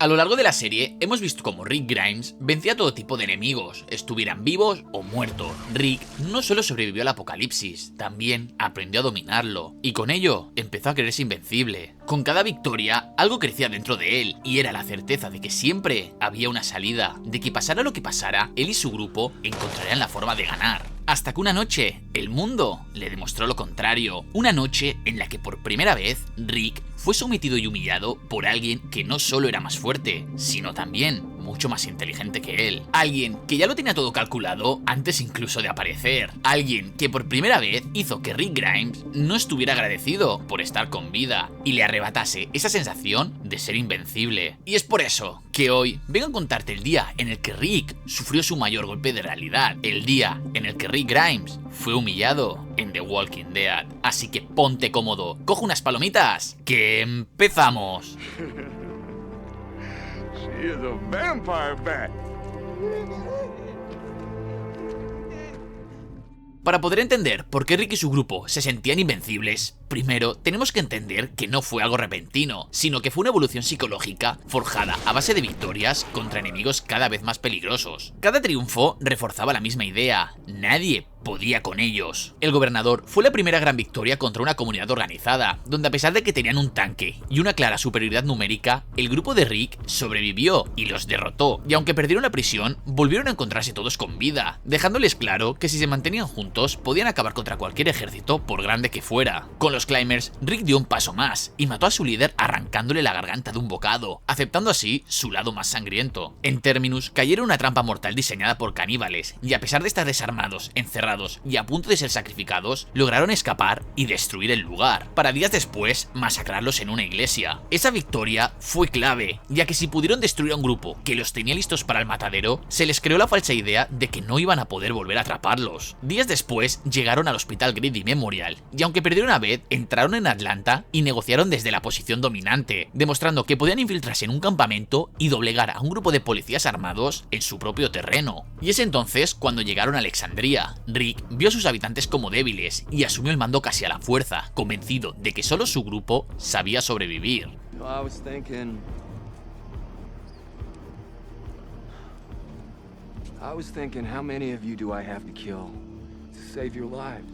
A lo largo de la serie hemos visto cómo Rick Grimes vencía a todo tipo de enemigos, estuvieran vivos o muertos. Rick no solo sobrevivió al apocalipsis, también aprendió a dominarlo, y con ello empezó a creerse invencible. Con cada victoria, algo crecía dentro de él, y era la certeza de que siempre había una salida, de que pasara lo que pasara, él y su grupo encontrarían la forma de ganar. Hasta que una noche, el mundo le demostró lo contrario. Una noche en la que por primera vez, Rick fue sometido y humillado por alguien que no solo era más fuerte, sino también mucho más inteligente que él. Alguien que ya lo tenía todo calculado antes incluso de aparecer. Alguien que por primera vez hizo que Rick Grimes no estuviera agradecido por estar con vida y le arrebatase esa sensación de ser invencible. Y es por eso que hoy vengo a contarte el día en el que Rick sufrió su mayor golpe de realidad. El día en el que Rick Grimes fue humillado en The Walking Dead. Así que ponte cómodo, coge unas palomitas, que empezamos. She is a vampire bat. Para poder entender por qué Rick y su grupo se sentían invencibles, primero tenemos que entender que no fue algo repentino, sino que fue una evolución psicológica forjada a base de victorias contra enemigos cada vez más peligrosos. Cada triunfo reforzaba la misma idea: nadie podía con ellos. El gobernador fue la primera gran victoria contra una comunidad organizada, donde a pesar de que tenían un tanque y una clara superioridad numérica, el grupo de Rick sobrevivió y los derrotó, y aunque perdieron la prisión, volvieron a encontrarse todos con vida, dejándoles claro que si se mantenían juntos podían acabar contra cualquier ejército por grande que fuera. Con los Climbers, Rick dio un paso más y mató a su líder arrancándole la garganta de un bocado, aceptando así su lado más sangriento. En Terminus cayeron en una trampa mortal diseñada por caníbales, y a pesar de estar desarmados, encerrados y a punto de ser sacrificados, lograron escapar y destruir el lugar, para días después masacrarlos en una iglesia. Esa victoria fue clave, ya que si pudieron destruir a un grupo que los tenía listos para el matadero, se les creó la falsa idea de que no iban a poder volver a atraparlos. Días después llegaron al Hospital Grady Memorial, y aunque perdieron a Beth, entraron en Atlanta y negociaron desde la posición dominante, demostrando que podían infiltrarse en un campamento y doblegar a un grupo de policías armados en su propio terreno. Y es entonces cuando llegaron a Alexandria. Rick vio a sus habitantes como débiles y asumió el mando casi a la fuerza, convencido de que solo su grupo sabía sobrevivir. I was thinking, how many of you do I have to kill to save your lives?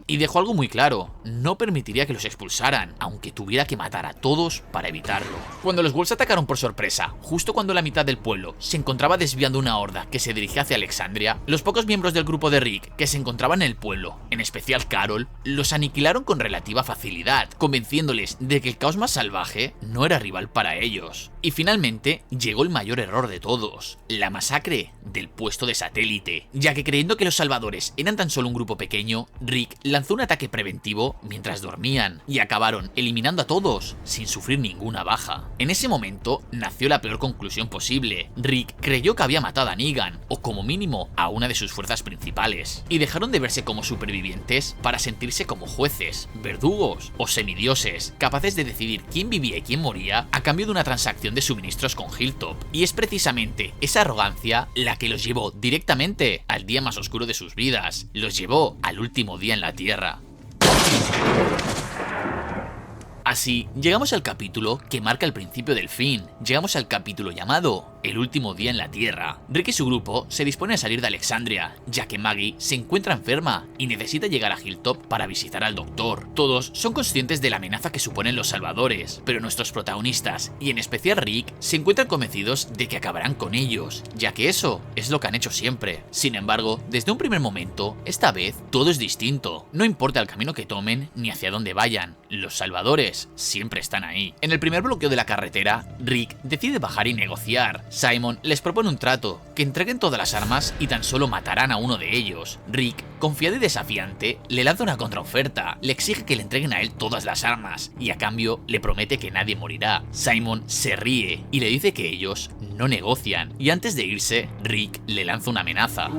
Y dejó algo muy claro: no permitiría que los expulsaran, aunque tuviera que matar a todos para evitarlo. Cuando los Wolves atacaron por sorpresa, justo cuando la mitad del pueblo se encontraba desviando una horda que se dirigía hacia Alexandria, los pocos miembros del grupo de Rick que se encontraban en el pueblo, en especial Carol, los aniquilaron con relativa facilidad, convenciéndoles de que el caos más salvaje no era rival para ellos. Y finalmente llegó el mayor error de todos: la masacre del puesto de satélite, ya que creyendo que los salvadores eran tan solo un grupo pequeño, Rick lanzó un ataque preventivo mientras dormían y acabaron eliminando a todos sin sufrir ninguna baja. En ese momento nació la peor conclusión posible. Rick creyó que había matado a Negan, o como mínimo a una de sus fuerzas principales, y dejaron de verse como supervivientes para sentirse como jueces, verdugos o semidioses, capaces de decidir quién vivía y quién moría a cambio de una transacción de suministros con Hilltop. Y es precisamente esa arrogancia la que los llevó directamente al día más oscuro de sus vidas, los llevó al último día en la Tierra. Así, llegamos al capítulo que marca el principio del fin. Llegamos al capítulo llamado El último día en la Tierra. Rick y su grupo se disponen a salir de Alexandria, ya que Maggie se encuentra enferma y necesita llegar a Hilltop para visitar al doctor. Todos son conscientes de la amenaza que suponen los salvadores, pero nuestros protagonistas, y en especial Rick, se encuentran convencidos de que acabarán con ellos, ya que eso es lo que han hecho siempre. Sin embargo, desde un primer momento, esta vez todo es distinto. No importa el camino que tomen ni hacia dónde vayan, los salvadores siempre están ahí. En el primer bloqueo de la carretera, Rick decide bajar y negociar. Simon les propone un trato: que entreguen todas las armas y tan solo matarán a uno de ellos. Rick, confiado y desafiante, le lanza una contraoferta: le exige que le entreguen a él todas las armas y a cambio le promete que nadie morirá. Simon se ríe y le dice que ellos no negocian, y antes de irse, Rick le lanza una amenaza.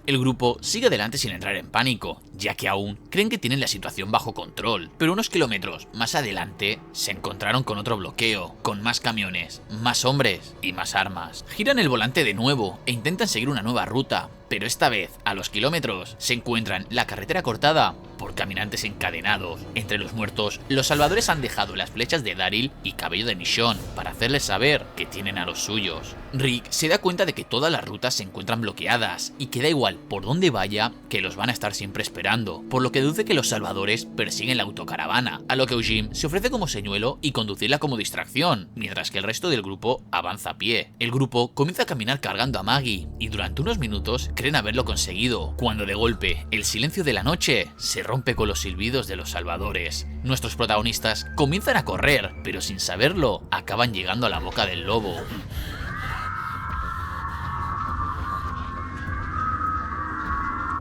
El grupo sigue adelante sin entrar en pánico, ya que aún creen que tienen la situación bajo control, pero unos kilómetros más adelante se encontraron con otro bloqueo, con más camiones, más hombres y más armas. Giran el volante de nuevo e intentan seguir una nueva ruta, pero esta vez, a los kilómetros, se encuentran la carretera cortada por caminantes encadenados. Entre los muertos, los salvadores han dejado las flechas de Daryl y cabello de Michonne para hacerles saber que tienen a los suyos. Rick se da cuenta de que todas las rutas se encuentran bloqueadas y que da igual por dónde vaya que los van a estar siempre esperando, por lo que deduce que los salvadores persiguen la autocaravana, a lo que Eugene se ofrece como señuelo y conducirla como distracción, mientras que el resto del grupo avanza a pie. El grupo comienza a caminar cargando a Maggie y durante unos minutos creen haberlo conseguido, cuando de golpe el silencio de la noche se rompe con los silbidos de los salvadores. Nuestros protagonistas comienzan a correr, pero sin saberlo acaban llegando a la boca del lobo.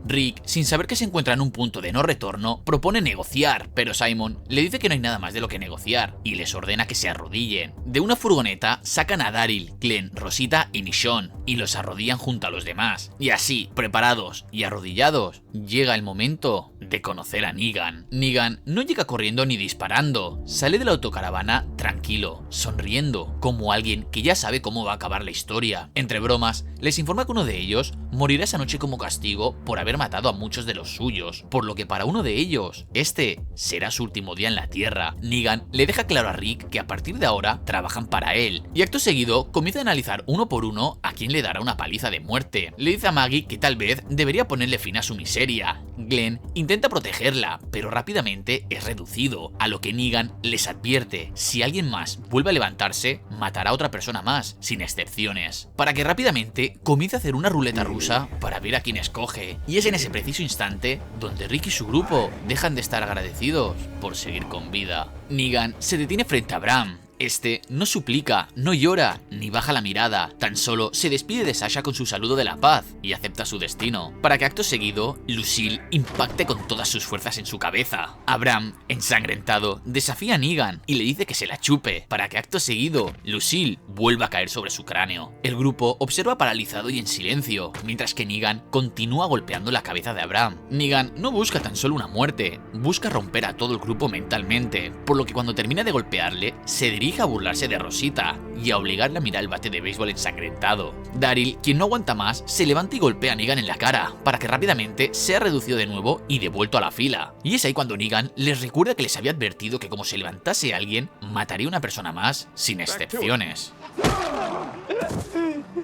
Rick, sin saber que se encuentra en un punto de no retorno, propone negociar, pero Simon le dice que no hay nada más de lo que negociar y les ordena que se arrodillen. De una furgoneta sacan a Daryl, Glenn, Rosita y Michonne y los arrodillan junto a los demás. Y así, preparados y arrodillados, llega el momento de conocer a Negan. Negan no llega corriendo ni disparando, sale de la autocaravana tranquilo, sonriendo, como alguien que ya sabe cómo va a acabar la historia. Entre bromas, les informa que uno de ellos morirá esa noche como castigo por haber matado a muchos de los suyos, por lo que para uno de ellos, este será su último día en la Tierra. Negan le deja claro a Rick que a partir de ahora trabajan para él, y acto seguido comienza a analizar uno por uno a quién le dará una paliza de muerte. Le dice a Maggie que tal vez debería ponerle fin a su miseria. Glenn intenta protegerla, pero rápidamente es reducido, a lo que Negan les advierte: si alguien más vuelve a levantarse, matará a otra persona más, sin excepciones, para que rápidamente comience a hacer una ruleta rusa para ver a quién escoge. Y es en ese preciso instante donde Rick y su grupo dejan de estar agradecidos por seguir con vida. Negan se detiene frente a Bram. Este no suplica, no llora, ni baja la mirada, tan solo se despide de Sasha con su saludo de la paz y acepta su destino, para que acto seguido, Lucille impacte con todas sus fuerzas en su cabeza. Abraham, ensangrentado, desafía a Negan y le dice que se la chupe, para que acto seguido, Lucille vuelva a caer sobre su cráneo. El grupo observa paralizado y en silencio, mientras que Negan continúa golpeando la cabeza de Abraham. Negan no busca tan solo una muerte, busca romper a todo el grupo mentalmente, por lo que cuando termina de golpearle, se dirige a burlarse de Rosita y a obligarle a mirar el bate de béisbol ensangrentado. Daryl, quien no aguanta más, se levanta y golpea a Negan en la cara, para que rápidamente sea reducido de nuevo y devuelto a la fila. Y es ahí cuando Negan les recuerda que les había advertido que como se levantase alguien, mataría a una persona más, sin excepciones.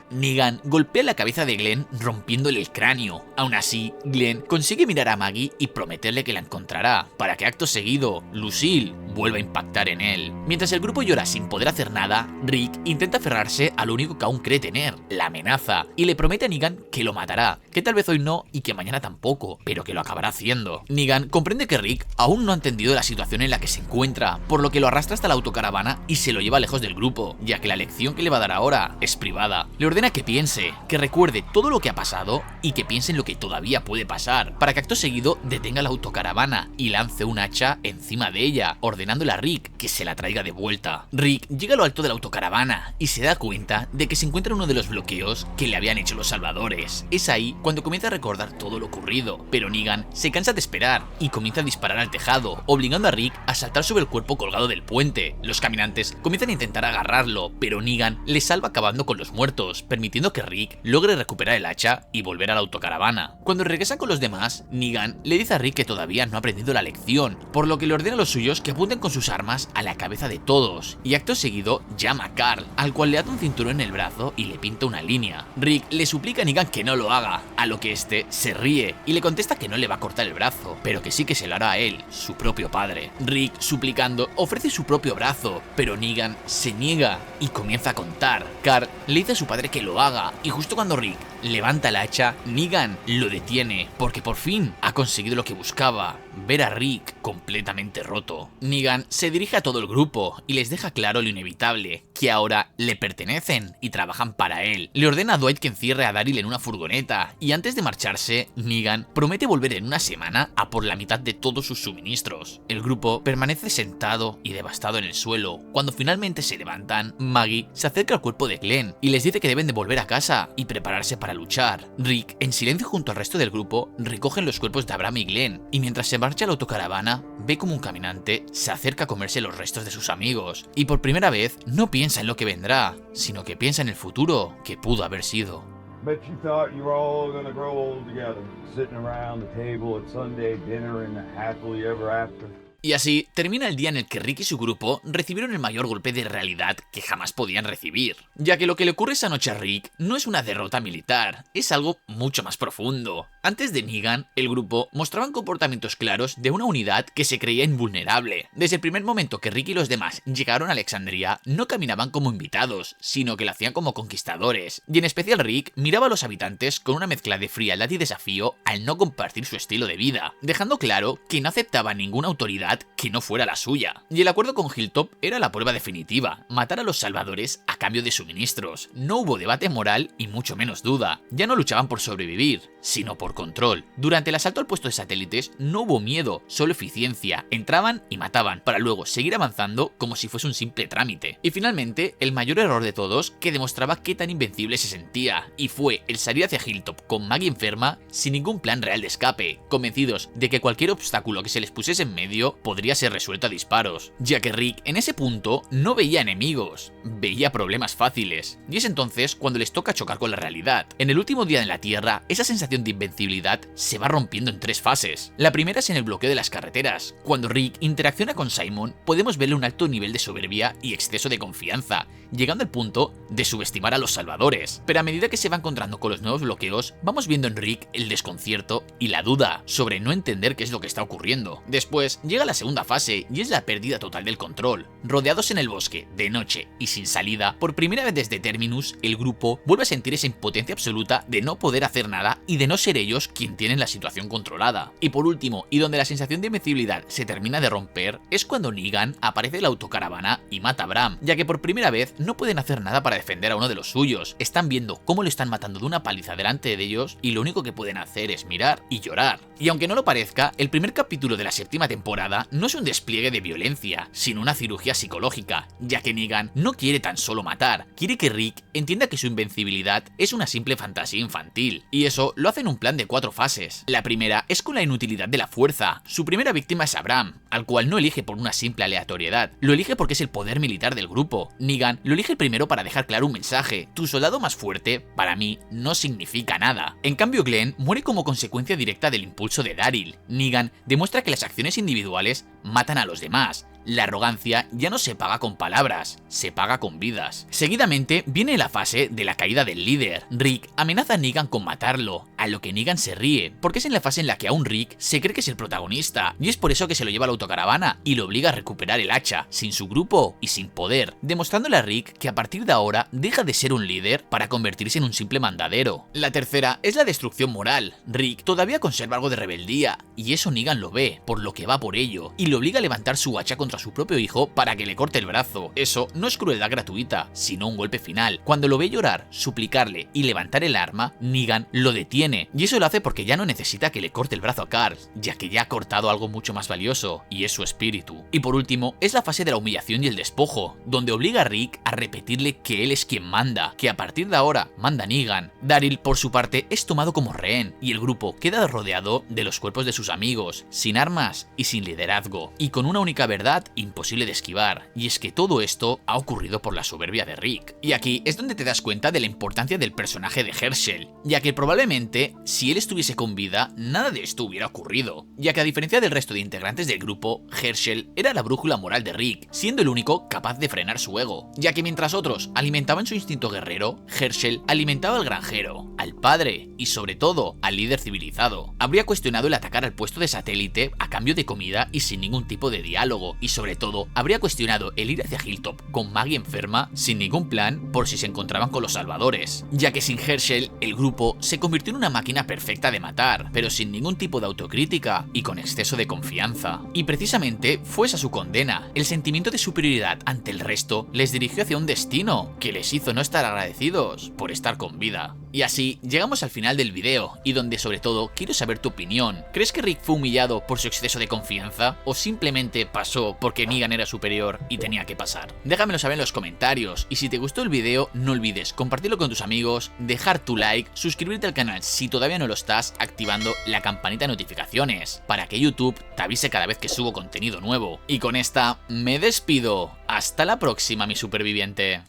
Negan golpea la cabeza de Glenn rompiéndole el cráneo. Aún así, Glenn consigue mirar a Maggie y prometerle que la encontrará, para que acto seguido, Lucille vuelva a impactar en él. Mientras el grupo llora sin poder hacer nada, Rick intenta aferrarse a lo único que aún cree tener, la amenaza, y le promete a Negan que lo matará, que tal vez hoy no y que mañana tampoco, pero que lo acabará haciendo. Negan comprende que Rick aún no ha entendido la situación en la que se encuentra, por lo que lo arrastra hasta la autocaravana y se lo lleva lejos del grupo, ya que la lección que le va a dar ahora es privada. Le ordena que piense, que recuerde todo lo que ha pasado y que piense en lo que todavía puede pasar, para que acto seguido detenga la autocaravana y lance un hacha encima de ella, ordenándole a Rick que se la traiga de vuelta. Rick llega a lo alto de la autocaravana y se da cuenta de que se encuentra en uno de los bloqueos que le habían hecho los salvadores. Es ahí cuando comienza a recordar todo lo ocurrido, pero Negan se cansa de esperar y comienza a disparar al tejado, obligando a Rick a saltar sobre el cuerpo colgado del puente. Los caminantes comienzan a intentar agarrarlo, pero Negan le salva acabando con los muertos, permitiendo que Rick logre recuperar el hacha y volver a la autocaravana. Cuando regresa con los demás, Negan le dice a Rick que todavía no ha aprendido la lección, por lo que le ordena a los suyos que apunten con sus armas a la cabeza de todos, y acto seguido llama a Carl, al cual le ata un cinturón en el brazo y le pinta una línea. Rick le suplica a Negan que no lo haga, a lo que este se ríe y le contesta que no le va a cortar el brazo, pero que sí que se lo hará a él, su propio padre. Rick, suplicando, ofrece su propio brazo, pero Negan se niega y comienza a contar. Carl le dice a su padre que lo haga, y justo cuando Rick levanta el hacha, Negan lo detiene, porque por fin ha conseguido lo que buscaba, ver a Rick completamente roto. Negan se dirige a todo el grupo y les deja claro lo inevitable, que ahora le pertenecen y trabajan para él. Le ordena a Dwight que encierre a Daryl en una furgoneta, y antes de marcharse, Negan promete volver en una semana a por la mitad de todos sus suministros. El grupo permanece sentado y devastado en el suelo. Cuando finalmente se levantan, Maggie se acerca al cuerpo de Glenn y les dice que deben de volver a casa y prepararse para luchar. Rick, en silencio junto al resto del grupo, recogen los cuerpos de Abraham y Glenn, y mientras se marcha a la autocaravana, ve como un caminante se acerca a comerse los restos de sus amigos, y por primera vez no piensa en lo que vendrá, sino que piensa en el futuro que pudo haber sido. Bet you thought you were all gonna grow old together, sitting around the table at Sunday dinner and happily ever after. Y así termina el día en el que Rick y su grupo recibieron el mayor golpe de realidad que jamás podían recibir, ya que lo que le ocurre esa noche a Rick no es una derrota militar, es algo mucho más profundo. Antes de Negan, el grupo mostraban comportamientos claros de una unidad que se creía invulnerable. Desde el primer momento que Rick y los demás llegaron a Alexandria, no caminaban como invitados, sino que lo hacían como conquistadores, y en especial Rick miraba a los habitantes con una mezcla de frialdad y desafío al no compartir su estilo de vida, dejando claro que no aceptaba ninguna autoridad que no fuera la suya. Y el acuerdo con Hilltop era la prueba definitiva, matar a los salvadores a cambio de suministros. No hubo debate moral y mucho menos duda. Ya no luchaban por sobrevivir, sino por control. Durante el asalto al puesto de satélites no hubo miedo, solo eficiencia. Entraban y mataban, para luego seguir avanzando como si fuese un simple trámite. Y finalmente, el mayor error de todos, que demostraba qué tan invencible se sentía, y fue el salir hacia Hilltop con Maggie enferma, sin ningún plan real de escape, convencidos de que cualquier obstáculo que se les pusiese en medio podría ser resuelto a disparos, ya que Rick en ese punto no veía enemigos, veía problemas fáciles, y es entonces cuando les toca chocar con la realidad. En el último día en la Tierra, esa sensación de invencibilidad se va rompiendo en tres fases. La primera es en el bloqueo de las carreteras. Cuando Rick interacciona con Simon, podemos verle un alto nivel de soberbia y exceso de confianza, llegando al punto de subestimar a los salvadores. Pero a medida que se va encontrando con los nuevos bloqueos, vamos viendo en Rick el desconcierto y la duda sobre no entender qué es lo que está ocurriendo. Después llega la segunda fase y es la pérdida total del control. Rodeados en el bosque, de noche y sin salida, por primera vez desde Terminus, el grupo vuelve a sentir esa impotencia absoluta de no poder hacer nada y de no ser ellos quien tienen la situación controlada. Y por último, y donde la sensación de invencibilidad se termina de romper, es cuando Negan aparece en la autocaravana y mata a Bram, ya que por primera vez no pueden hacer nada para defender a uno de los suyos. Están viendo cómo lo están matando de una paliza delante de ellos y lo único que pueden hacer es mirar y llorar. Y aunque no lo parezca, el primer capítulo de la séptima temporada no es un despliegue de violencia, sino una cirugía psicológica, ya que Negan no quiere tan solo matar, quiere que Rick entienda que su invencibilidad es una simple fantasía infantil, y eso lo hace en un plan de 4 fases. La primera es con la inutilidad de la fuerza. Su primera víctima es Abraham, al cual no elige por una simple aleatoriedad, lo elige porque es el poder militar del grupo. Negan lo elige primero para dejar claro un mensaje: tu soldado más fuerte, para mí, no significa nada. En cambio, Glenn muere como consecuencia directa del impulso de Daryl. Negan demuestra que las acciones individuales matan a los demás. La arrogancia ya no se paga con palabras, se paga con vidas. Seguidamente viene la fase de la caída del líder. Rick amenaza a Negan con matarlo, a lo que Negan se ríe, porque es en la fase en la que aún Rick se cree que es el protagonista, y es por eso que se lo lleva a la autocaravana y lo obliga a recuperar el hacha, sin su grupo y sin poder, demostrándole a Rick que a partir de ahora deja de ser un líder para convertirse en un simple mandadero. La tercera es la destrucción moral. Rick todavía conserva algo de rebeldía, y eso Negan lo ve, por lo que va por ello, y lo obliga a levantar su hacha contra a su propio hijo para que le corte el brazo. Eso no es crueldad gratuita, sino un golpe final. Cuando lo ve llorar, suplicarle y levantar el arma, Negan lo detiene, y eso lo hace porque ya no necesita que le corte el brazo a Carl, ya que ya ha cortado algo mucho más valioso, y es su espíritu. Y por último, es la fase de la humillación y el despojo, donde obliga a Rick a repetirle que él es quien manda, que a partir de ahora manda Negan. Daryl, por su parte, es tomado como rehén, y el grupo queda rodeado de los cuerpos de sus amigos, sin armas y sin liderazgo, y con una única verdad imposible de esquivar, y es que todo esto ha ocurrido por la soberbia de Rick. Y aquí es donde te das cuenta de la importancia del personaje de Herschel, ya que probablemente si él estuviese con vida, nada de esto hubiera ocurrido, ya que a diferencia del resto de integrantes del grupo, Herschel era la brújula moral de Rick, siendo el único capaz de frenar su ego, ya que mientras otros alimentaban su instinto guerrero, Herschel alimentaba al granjero, al padre y sobre todo al líder civilizado. Habría cuestionado el atacar al puesto de satélite a cambio de comida y sin ningún tipo de diálogo, y sobre todo habría cuestionado el ir hacia Hilltop con Maggie enferma sin ningún plan por si se encontraban con los salvadores, ya que sin Herschel el grupo se convirtió en una máquina perfecta de matar, pero sin ningún tipo de autocrítica y con exceso de confianza. Y precisamente fue esa su condena. El sentimiento de superioridad ante el resto les dirigió hacia un destino que les hizo no estar agradecidos por estar con vida. Y así llegamos al final del video, y donde sobre todo quiero saber tu opinión. ¿Crees que Rick fue humillado por su exceso de confianza o simplemente pasó porque Negan era superior y tenía que pasar? Déjamelo saber en los comentarios, y si te gustó el video no olvides compartirlo con tus amigos, dejar tu like, suscribirte al canal si todavía no lo estás, activando la campanita de notificaciones para que YouTube te avise cada vez que subo contenido nuevo. Y con esta me despido. Hasta la próxima, mi superviviente.